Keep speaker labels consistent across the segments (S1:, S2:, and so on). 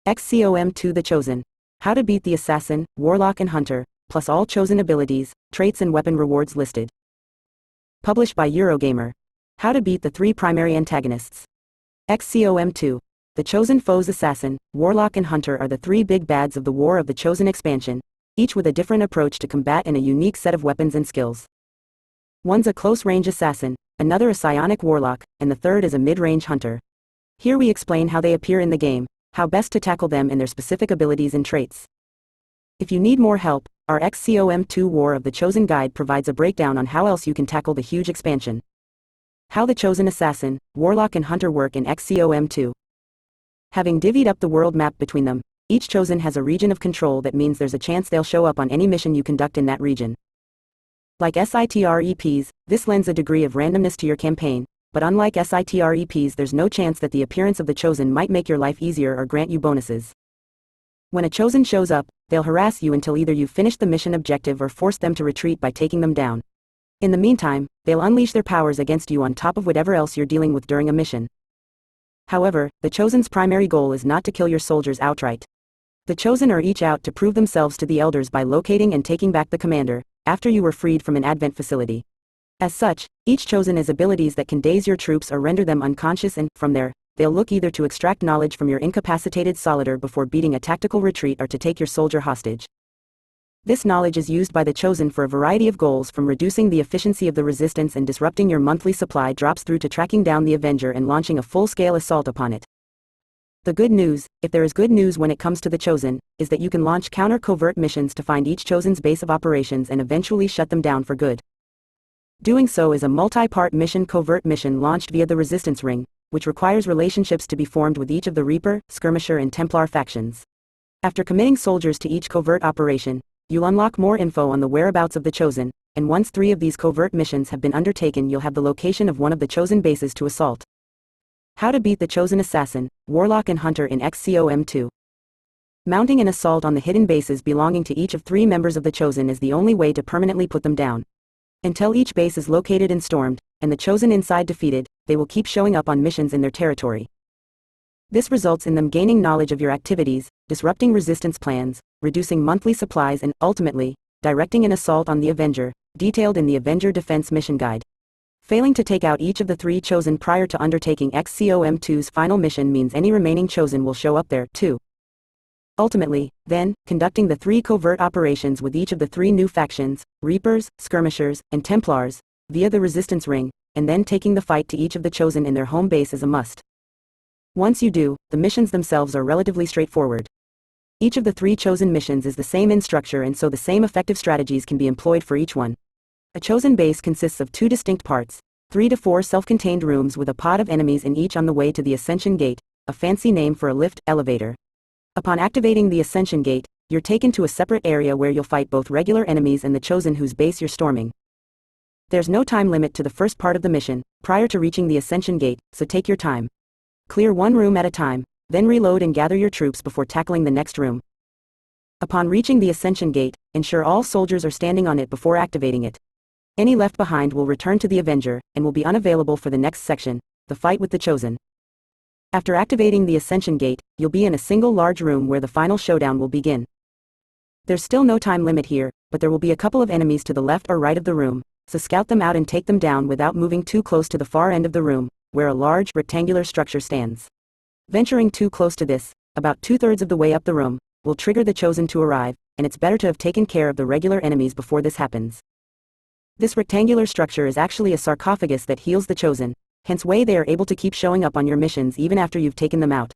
S1: XCOM 2 The Chosen. How to beat the Assassin, Warlock and Hunter, plus all chosen abilities, traits and weapon rewards listed. Published by Eurogamer. How to beat the three primary antagonists. XCOM 2. The chosen foes Assassin, Warlock and Hunter are the three big bads of the War of the Chosen expansion, each with a different approach to combat and a unique set of weapons and skills. One's a close-range assassin, another a psionic warlock, and the third is a mid-range hunter. Here we explain how they appear in the game, how best to tackle them and their specific abilities and traits. If you need more help, our XCOM 2 War of the Chosen guide provides a breakdown on how else you can tackle the huge expansion. How the chosen assassin, Warlock and Hunter work in XCOM 2. Having divvied up the world map between them, each chosen has a region of control that means there's a chance they'll show up on any mission you conduct in that region. Like SITREPs, this lends a degree of randomness to your campaign, but unlike SITREPs there's no chance that the appearance of the chosen might make your life easier or grant you bonuses. When a chosen shows up, they'll harass you until either you've finished the mission objective or forced them to retreat by taking them down. In the meantime, they'll unleash their powers against you on top of whatever else you're dealing with during a mission. However, the chosen's primary goal is not to kill your soldiers outright. The chosen are each out to prove themselves to the elders by locating and taking back the commander, after you were freed from an advent facility. As such, each chosen has abilities that can daze your troops or render them unconscious and, from there, they'll look either to extract knowledge from your incapacitated soldier before beating a tactical retreat or to take your soldier hostage. This knowledge is used by the chosen for a variety of goals, from reducing the efficiency of the resistance and disrupting your monthly supply drops through to tracking down the Avenger and launching a full-scale assault upon it. The good news, if there is good news when it comes to the chosen, is that you can launch counter-covert missions to find each chosen's base of operations and eventually shut them down for good. Doing so is a multi-part mission covert mission launched via the Resistance Ring, which requires relationships to be formed with each of the Reaper, Skirmisher and Templar factions. After committing soldiers to each covert operation, you'll unlock more info on the whereabouts of the chosen, and once 3 of these covert missions have been undertaken you'll have the location of one of the chosen bases to assault. How to beat the chosen assassin, Warlock and Hunter in XCOM 2. Mounting an assault on the hidden bases belonging to each of 3 members of the chosen is the only way to permanently put them down. Until each base is located and stormed, and the chosen inside defeated, they will keep showing up on missions in their territory. This results in them gaining knowledge of your activities, disrupting resistance plans, reducing monthly supplies and, ultimately, directing an assault on the Avenger, detailed in the Avenger Defense Mission Guide. Failing to take out each of the 3 chosen prior to undertaking XCOM 2's final mission means any remaining chosen will show up there, too. Ultimately, then, conducting the 3 covert operations with each of the 3 new factions, Reapers, Skirmishers, and Templars, via the Resistance Ring, and then taking the fight to each of the chosen in their home base is a must. Once you do, the missions themselves are relatively straightforward. Each of the 3 chosen missions is the same in structure and so the same effective strategies can be employed for each one. A chosen base consists of 2 distinct parts, 3 to 4 self-contained rooms with a pod of enemies in each on the way to the Ascension Gate, a fancy name for a lift, elevator. Upon activating the Ascension Gate, you're taken to a separate area where you'll fight both regular enemies and the chosen whose base you're storming. There's no time limit to the first part of the mission, prior to reaching the Ascension Gate, so take your time. Clear one room at a time, then reload and gather your troops before tackling the next room. Upon reaching the Ascension Gate, ensure all soldiers are standing on it before activating it. Any left behind will return to the Avenger, and will be unavailable for the next section, the fight with the chosen. After activating the Ascension Gate, you'll be in a single large room where the final showdown will begin. There's still no time limit here, but there will be a couple of enemies to the left or right of the room, so scout them out and take them down without moving too close to the far end of the room, where a large, rectangular structure stands. Venturing too close to this, about 2/3 of the way up the room, will trigger the chosen to arrive, and it's better to have taken care of the regular enemies before this happens. This rectangular structure is actually a sarcophagus that heals the chosen, hence why they are able to keep showing up on your missions even after you've taken them out.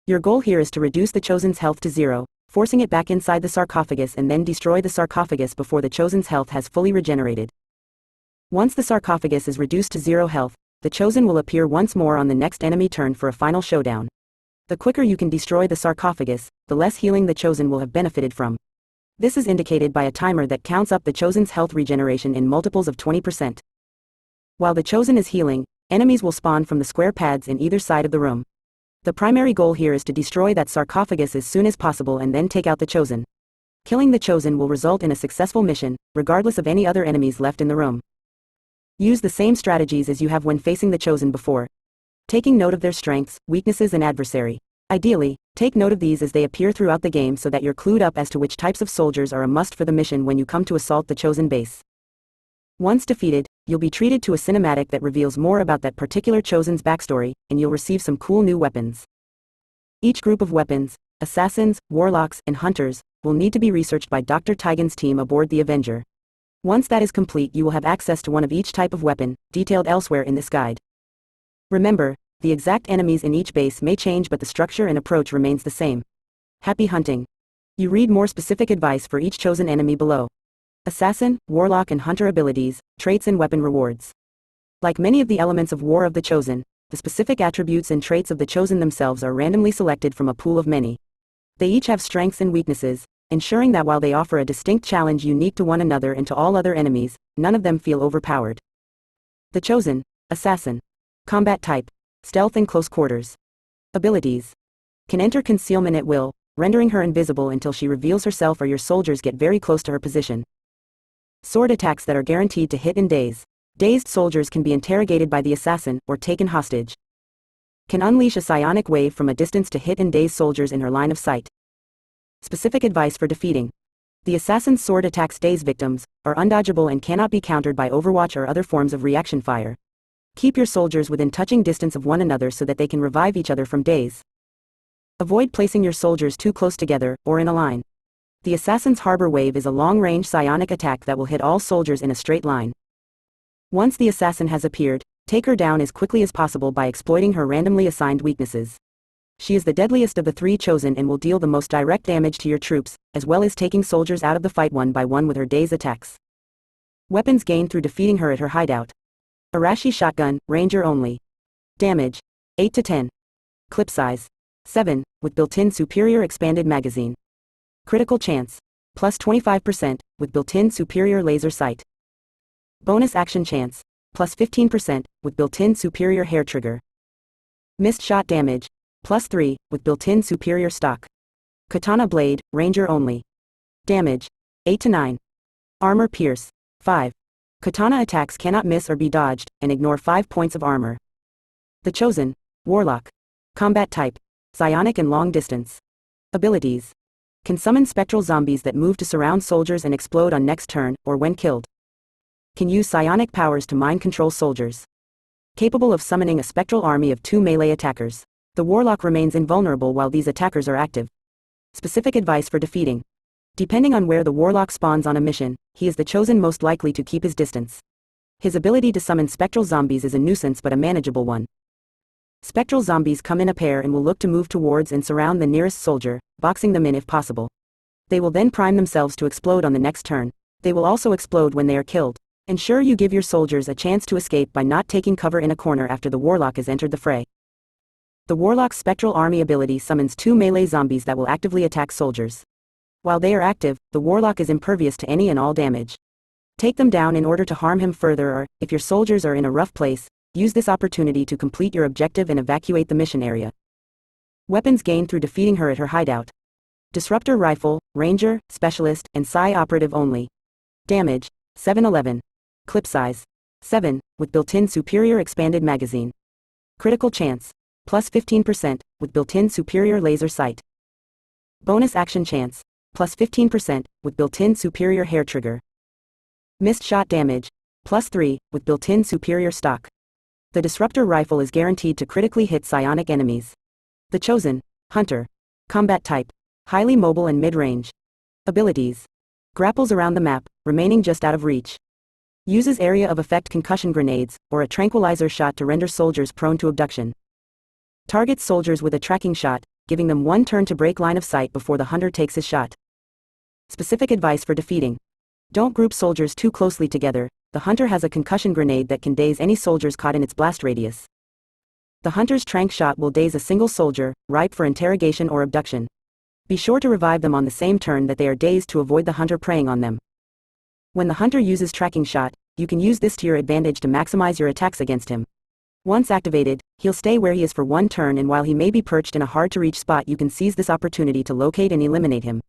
S1: Your goal here is to reduce the chosen's health to 0, forcing it back inside the sarcophagus and then destroy the sarcophagus before the chosen's health has fully regenerated. Once the sarcophagus is reduced to 0 health, the chosen will appear once more on the next enemy turn for a final showdown. The quicker you can destroy the sarcophagus, the less healing the chosen will have benefited from. This is indicated by a timer that counts up the chosen's health regeneration in multiples of 20%. While the chosen is healing, enemies will spawn from the square pads in either side of the room. The primary goal here is to destroy that sarcophagus as soon as possible and then take out the chosen. Killing the chosen will result in a successful mission, regardless of any other enemies left in the room. Use the same strategies as you have when facing the chosen before, taking note of their strengths, weaknesses and adversary. Ideally, Take note of these as they appear throughout the game so that you're clued up as to which types of soldiers are a must for the mission when you come to assault the chosen base. Once defeated, you'll be treated to a cinematic that reveals more about that particular chosen's backstory, and you'll receive some cool new weapons. Each group of weapons, assassins, warlocks, and hunters, will need to be researched by Dr. Tigan's team aboard the Avenger. Once that is complete, you will have access to one of each type of weapon, detailed elsewhere in this guide. Remember, the exact enemies in each base may change, but the structure and approach remains the same. Happy hunting! You read more specific advice for each chosen enemy below. Assassin, Warlock and Hunter abilities, traits and weapon rewards. Like many of the elements of War of the Chosen, the specific attributes and traits of the Chosen themselves are randomly selected from a pool of many. They each have strengths and weaknesses, ensuring that while they offer a distinct challenge unique to one another and to all other enemies, none of them feel overpowered. The Chosen, Assassin. Combat type, stealth and close quarters. Abilities. Can enter concealment at will, rendering her invisible until she reveals herself or your soldiers get very close to her position. Sword attacks that are guaranteed to hit in daze. Dazed soldiers can be interrogated by the assassin or taken hostage. Can unleash a psionic wave from a distance to hit and daze soldiers in her line of sight. Specific advice for defeating. The assassin's sword attacks daze victims, are undodgeable and cannot be countered by Overwatch or other forms of reaction fire. Keep your soldiers within touching distance of one another so that they can revive each other from daze. Avoid placing your soldiers too close together, or in a line. The assassin's harbor wave is a long-range psionic attack that will hit all soldiers in a straight line. Once the assassin has appeared, take her down as quickly as possible by exploiting her randomly assigned weaknesses. She is the deadliest of the three chosen and will deal the most direct damage to your troops, as well as taking soldiers out of the fight one by one with her daze attacks. Weapons gained through defeating her at her hideout. Arashi shotgun, ranger only. Damage, 8 to 10. Clip size, 7, with built-in superior expanded magazine. Critical chance, plus 25%, with built-in superior laser sight. Bonus action chance, plus 15%, with built-in superior hair trigger. Missed shot damage, plus 3, with built-in superior stock. Katana blade, ranger only. Damage, 8 to 9. Armor pierce, 5. Katana attacks cannot miss or be dodged, and ignore 5 points of armor. The Chosen, Warlock. Combat type, psionic and long distance. Abilities. Can summon spectral zombies that move to surround soldiers and explode on next turn, or when killed. Can use psionic powers to mind control soldiers. Capable of summoning a spectral army of 2 melee attackers. The Warlock remains invulnerable while these attackers are active. Specific advice for defeating. Depending on where the Warlock spawns on a mission, he is the Chosen most likely to keep his distance. His ability to summon spectral zombies is a nuisance but a manageable one. Spectral zombies come in a pair and will look to move towards and surround the nearest soldier, boxing them in if possible. They will then prime themselves to explode on the next turn. They will also explode when they are killed. Ensure you give your soldiers a chance to escape by not taking cover in a corner after the Warlock has entered the fray. The Warlock's Spectral Army ability summons 2 melee zombies that will actively attack soldiers. While they are active, the Warlock is impervious to any and all damage. Take them down in order to harm him further, or, if your soldiers are in a rough place, use this opportunity to complete your objective and evacuate the mission area. Weapons gained through defeating her at her hideout. Disruptor rifle, ranger, specialist, and psi operative only. Damage, 711. Clip size, 7, with built-in superior expanded magazine. Critical chance, plus 15%, with built-in superior laser sight. Bonus action chance, plus 15%, with built-in superior hair trigger. Missed shot damage, plus 3, with built-in superior stock. The disruptor rifle is guaranteed to critically hit psionic enemies. The Chosen, Hunter. Combat type, highly mobile and mid-range. Abilities. Grapples around the map, remaining just out of reach. Uses area of effect concussion grenades, or a tranquilizer shot to render soldiers prone to abduction. Targets soldiers with a tracking shot, giving them 1 turn to break line of sight before the hunter takes his shot. Specific advice for defeating. Don't group soldiers too closely together. The hunter has a concussion grenade that can daze any soldiers caught in its blast radius. The hunter's tranq shot will daze a single soldier, ripe for interrogation or abduction. Be sure to revive them on the same turn that they are dazed to avoid the hunter preying on them. When the hunter uses tracking shot, you can use this to your advantage to maximize your attacks against him. Once activated, he'll stay where he is for 1 turn, and while he may be perched in a hard-to-reach spot, you can seize this opportunity to locate and eliminate him.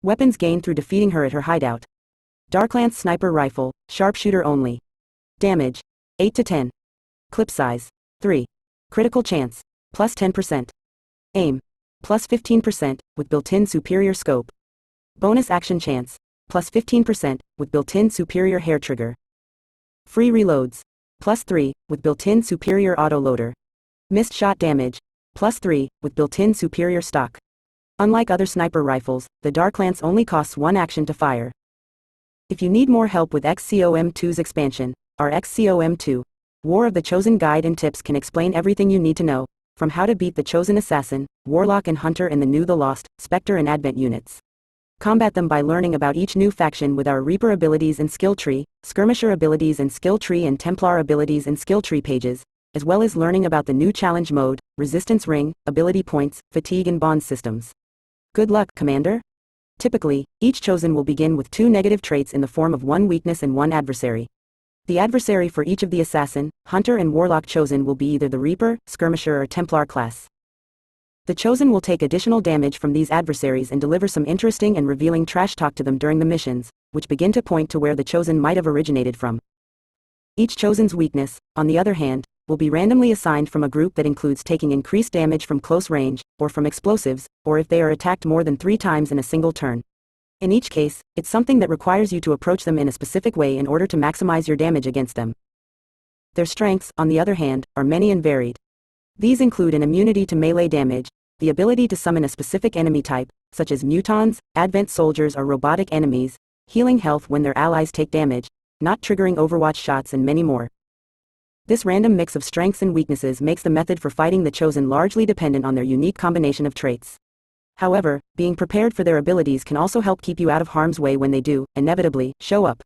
S1: Weapons gained through defeating her at her hideout. Darklance sniper rifle, sharpshooter only. Damage, 8 to 10. Clip size, 3. Critical chance, plus 10%. Aim, plus 15%, with built-in superior scope. Bonus action chance, plus 15%, with built-in superior hair trigger. Free reloads, plus 3, with built-in superior auto-loader. Missed shot damage, plus 3, with built-in superior stock. Unlike other sniper rifles, the Dark Lance only costs 1 action to fire. If you need more help with XCOM 2's expansion, our XCOM 2 War of the Chosen guide and tips can explain everything you need to know, from how to beat the Chosen Assassin, Warlock and Hunter and the new The Lost, Spectre and Advent units. Combat them by learning about each new faction with our Reaper abilities and skill tree, Skirmisher abilities and skill tree and Templar abilities and skill tree pages, as well as learning about the new challenge mode, resistance ring, ability points, fatigue and bond systems. Good luck, Commander! Typically, each Chosen will begin with 2 negative traits in the form of 1 weakness and 1 adversary. The adversary for each of the Assassin, Hunter and Warlock Chosen will be either the Reaper, Skirmisher or Templar class. The Chosen will take additional damage from these adversaries and deliver some interesting and revealing trash talk to them during the missions, which begin to point to where the Chosen might have originated from. Each Chosen's weakness, on the other hand, will be randomly assigned from a group that includes taking increased damage from close range, or from explosives, or if they are attacked more than 3 times in a single turn. In each case, it's something that requires you to approach them in a specific way in order to maximize your damage against them. Their strengths, on the other hand, are many and varied. These include an immunity to melee damage, the ability to summon a specific enemy type, such as mutons, advent soldiers or robotic enemies, healing health when their allies take damage, not triggering Overwatch shots and many more. This random mix of strengths and weaknesses makes the method for fighting the Chosen largely dependent on their unique combination of traits. However, being prepared for their abilities can also help keep you out of harm's way when they do, inevitably, show up.